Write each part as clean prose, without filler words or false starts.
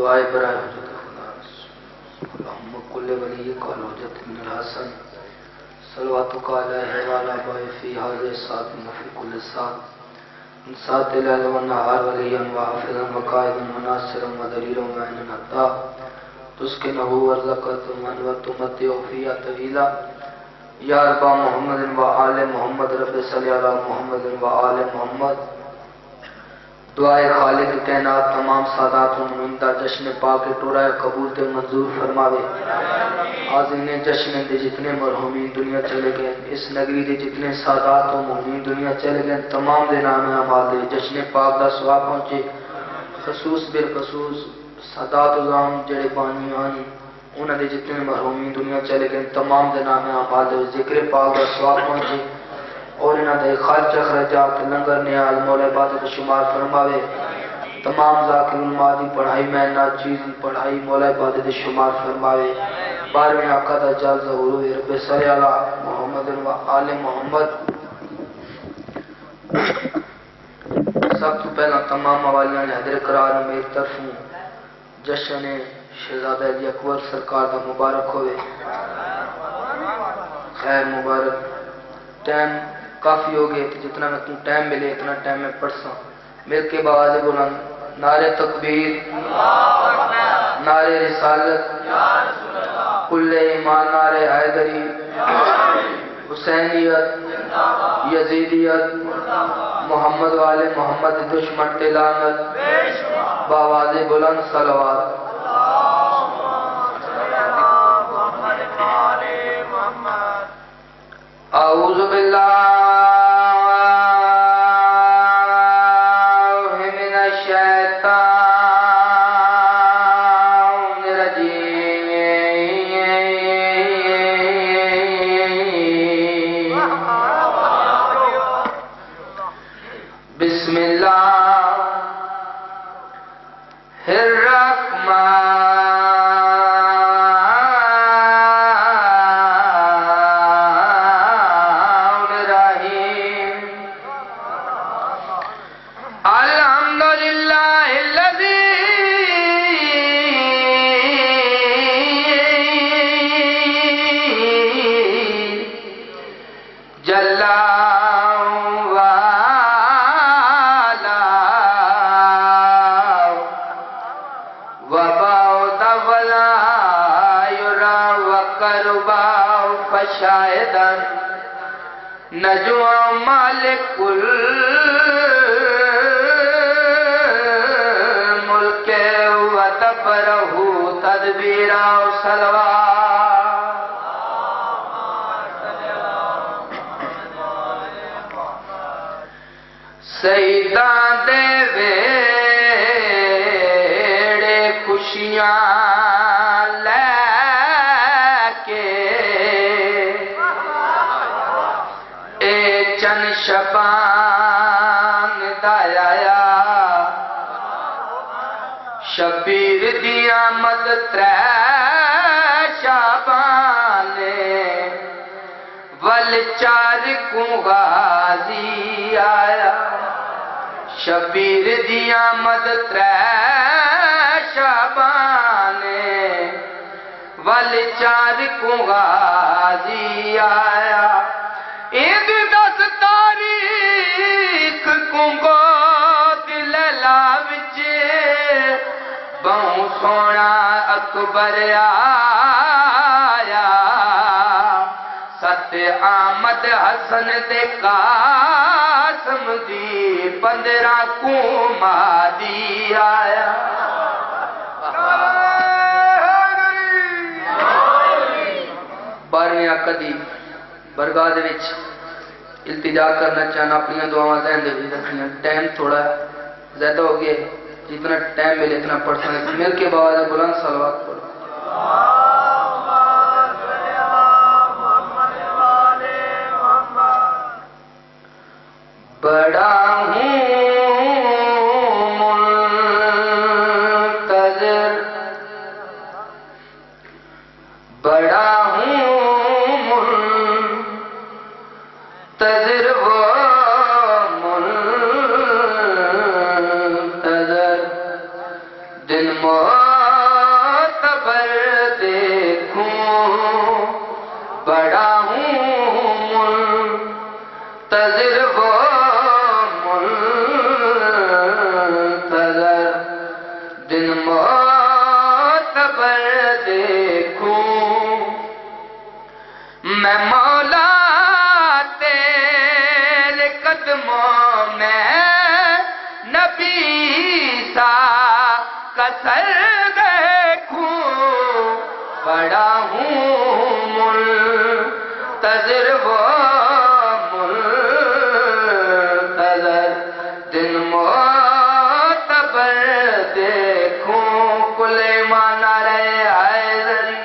دعائے برائے حجت خدا اللہم کل ولیک والحجت بن الحسن صلواتک علیہ وعلی آبائہ فی حاضر ساتھ فی کل ساتھ ساتھ لیل و نہار ولیا وحافظا وقائدا وناصرا ودلیلا ومعینا حتی تسکنہ ورزقت من وتمتع فیہ طویلا یا رب محمد و آل محمد رب صلی علی محمد و آل محمد. دعائے خالق کائنات تمام سادات و نمائندہ جشن پاک ٹورا قبول تے منظور فرماوے. حاضرین جشن دے جتنے مرحومین دنیا چلے گئے، اس نگری دے جتنے سادات و مومنین دنیا چلے گئے، تمام دے نام اعمال دے جشن پاک دا ثواب پہنچے. خصوص بالخصوص سادات و زام جڑے بانی آنی انہاں دے جتنے مرحومین دنیا چلے گئے، تمام دے نام اعمال دے ذکر پاک دا ثواب پہنچے اور انہاں دے خرچ اخراجات لنگر نیاز مولا عبادت شمار فرماوے. تمام ذاکر علماء دی پڑھائی میں ناچیز دی پڑھائی مولا عبادت شمار فرماوے. 12ویں آقا دا جل ظہور ہوئے رب صلی علی محمد و آل محمد. سب تو پہلا تمام موالیاں نے حضر قرار میری طرفوں جشن شہزادہ علی اکبر سرکار دا مبارک ہوئے. خیر مبارک. ٹائم کافی ہو گئے، جتنا میں تم ٹائم ملے اتنا ٹائم میں پڑھ سا. مل کے باواز بلند نعرہ تکبیر، نعرہ رسالت، کل ایمان، نعرہ حیدری، حسینیت، یزیدیت، محمد والے محمد دشمن تلانت، باواز بلند صلوات. اعوذ باللہ من الشیطان الرجیم. بسم اللہ الرحمن نجوا مالک الملک ودبرہ تدبیرا صلوات. سیداں دے ویڑے خوشیاں شبان دایا شبیر دی آمد ترے شابان ول چار کو غازی آیا. شبیر دی آمد ترے شابان ول چار کو غازی آیا. عید دس تاریخ کنگو دل لاوچ بہوں سونا اکبر آیا. ست آمد حسن دے قاسم دی 15 کو مادی آیا. بارہویں کدی برگاہ دے وچ التجا کرنا چاہنا اپنی دعاواں ذہن دے وچ رکھنیاں. ٹائم تھوڑا زیادہ ہو گیا، جتنا ٹائم ملے اتنا پڑھ سکتے. مل کے باواز بلند صلوات پڑھو. بڑا ہوں منتظر، بڑا ہوں منتظر وہ منتظر دن تجربہ منتظر دن معتبر دیکھوں میں مولا تیرے قدموں میں نبی سا کسر دیکھوں بڑا ہوں منتظر وہ منتظر دن معتبر دیکھوں کل ایمان رہے آئے ذری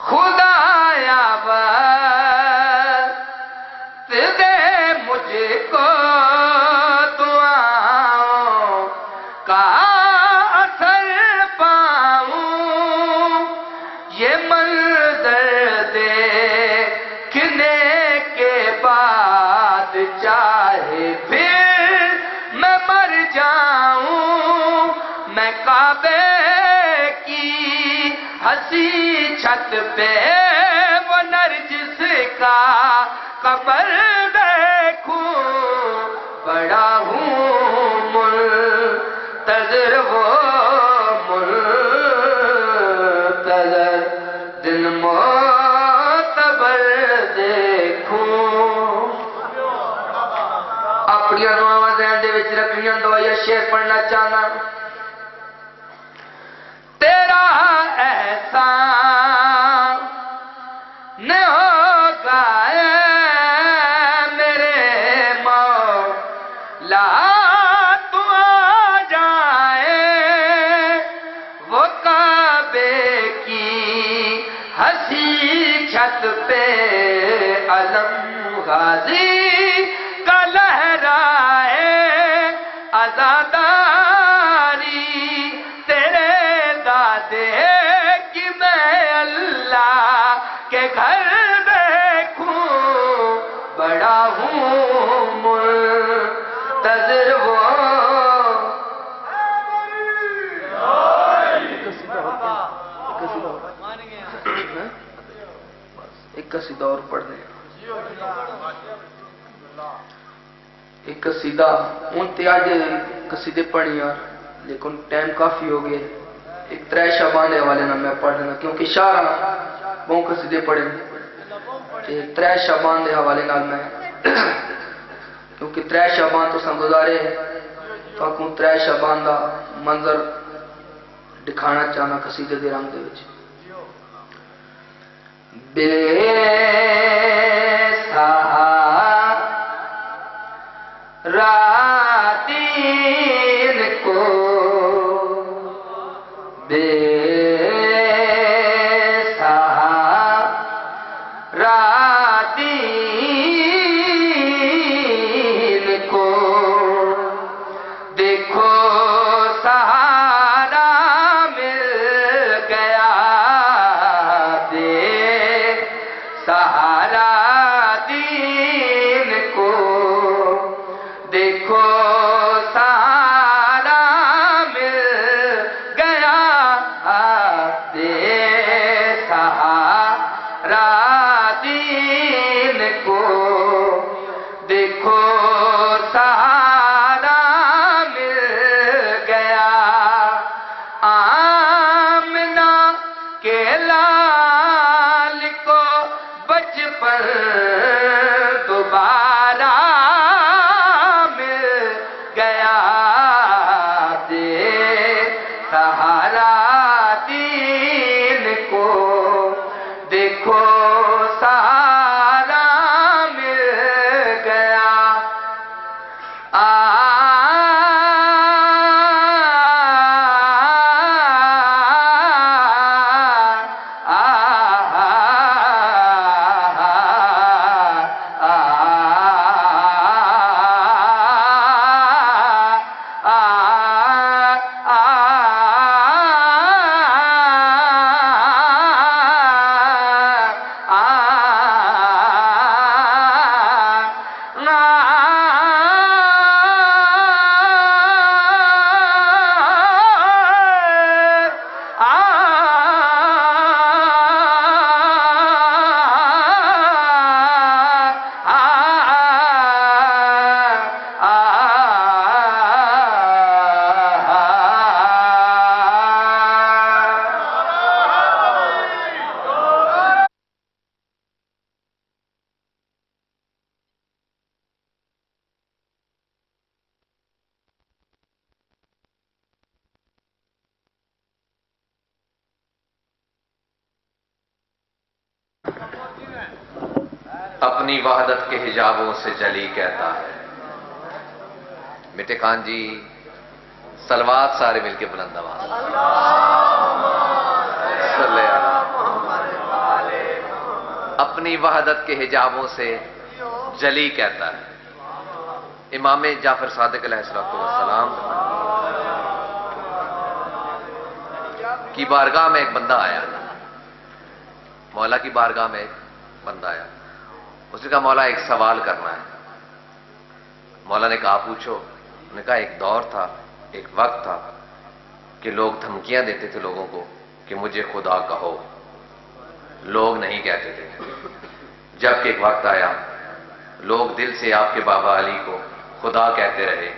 خدایا وقت دے مجھ کو دعاؤں کا اثر پاؤں یہ منظر دیکھنے کے بعد چاہے پھر میں مر جاؤں میں کعبے کی ہنسی چھت پہ وہ نرجس کا قبر دیکھوں بڑا ہوں منتظر وہ منتظر دن معتبر دیکھوں اپنی دعاواں ذہن دے وچ رکھنیاں دعائیں شعر پڑھنا چاہنا تیرا احسان نہ ہوگا میرے مولا تو آ جائے وہ کعبے کی ہنسی چھت پہ علم غازی کا لہرائے عزاداری تیرے دادے کی میں اللہ کے گھر دیکھوں بڑا ہوں منتظر وہ ایک قصیدہ اور پڑھ دیں ایک قصیدہ تے آج قصیدے پڑھی یار لیکن ٹائم کافی ہو گئے ایک ترے شعبان دے حوالے نہ میں پڑھ دینا کیونکہ شاعر بہت قصیدے پڑھے ترے شعبان دے حوالے نال میں کیونکہ ترے شعبان تو سن گزارے تو اکوں ترے شعبان دا منظر دکھانا چاہنا قصیدے دے رنگ دے وچ بے سہارا دین کو بے سہارا دین کو دیکھو سہارا مل گیا بے سہارا دین کو دیکھو سہارا مل گیا بے سہارا دین کو دیکھو سہارا مل گیا آمنہ کے لال کو بچپن دوبارہ مل گیا دے سہارا دین کو دیکھو سہارا مل گیا اپنی وحدت کے حجابوں سے جلی کہتا ہے۔ میٹھے خان جی صلوات سارے مل کے بلند آواز صلی اپنی وحدت کے حجابوں سے جلی کہتا ہے۔ امام جعفر صادق علیہ السلام کی بارگاہ میں ایک بندہ آیا، مولا کی بارگاہ میں ایک بندہ آیا، اس نے کہا مولا ایک سوال کرنا ہے۔ مولا نے کہا پوچھو۔ انہوں نے کہا ایک دور تھا، ایک وقت تھا کہ لوگ دھمکیاں دیتے تھے لوگوں کو کہ مجھے خدا کہو، لوگ نہیں کہتے تھے، جبکہ ایک وقت آیا لوگ دل سے آپ کے بابا علی کو خدا کہتے رہے،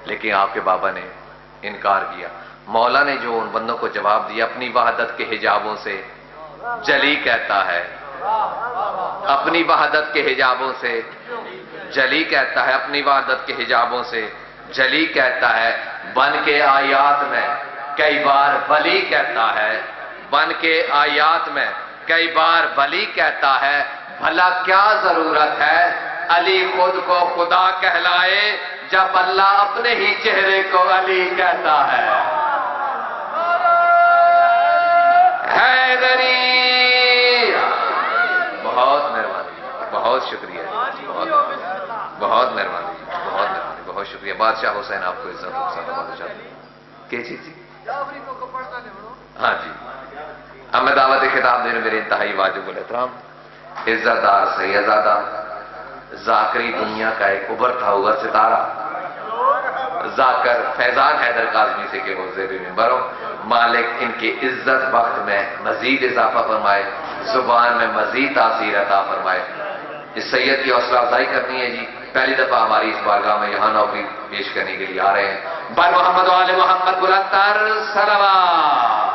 لیکن آپ کے بابا نے انکار کیا۔ مولا نے جو ان بندوں کو جواب دیا، اپنی وحدت کے حجابوں سے جلی کہتا ہے، اپنی وحدت کے حجابوں سے جلی کہتا ہے، اپنی وحدت کے حجابوں سے جلی کہتا ہے، بن کے آیات میں کئی بار ولی کہتا ہے، بن کے آیات میں کئی بار ولی کہتا ہے، بھلا کیا ضرورت ہے علی خود کو خدا کہلائے جب اللہ اپنے ہی چہرے کو علی کہتا ہے۔ حیدری بہت مہربانی، بہت شکریہ، بہت بہت مہربانی، بہت مہربانی، بہت شکریہ۔ بادشاہ حسین آپ کو عزت بادشاہ کی چیز جی؟ ہاں جی، ہمیں دعوت خطاب دینے میرے انتہائی واجب الاحترام عزت دار سیدزادہ ذاکری دنیا کا ایک ابھرتا ہوا ستارہ ذاکر فیضان حیدر کاظمی سے کہ وہ زیر منبر ہو، مالک ان کی عزت وقت میں مزید اضافہ فرمائے، زبان میں مزید تاثیر عطا فرمائے۔ اس سید کی حوصلہ افزائی کرنی ہے جی، پہلی دفعہ ہماری اس بارگاہ میں یہاں نوکری پیش کرنے کے لیے آ رہے ہیں۔ بر محمد و آل محمد بلند تر صلوات۔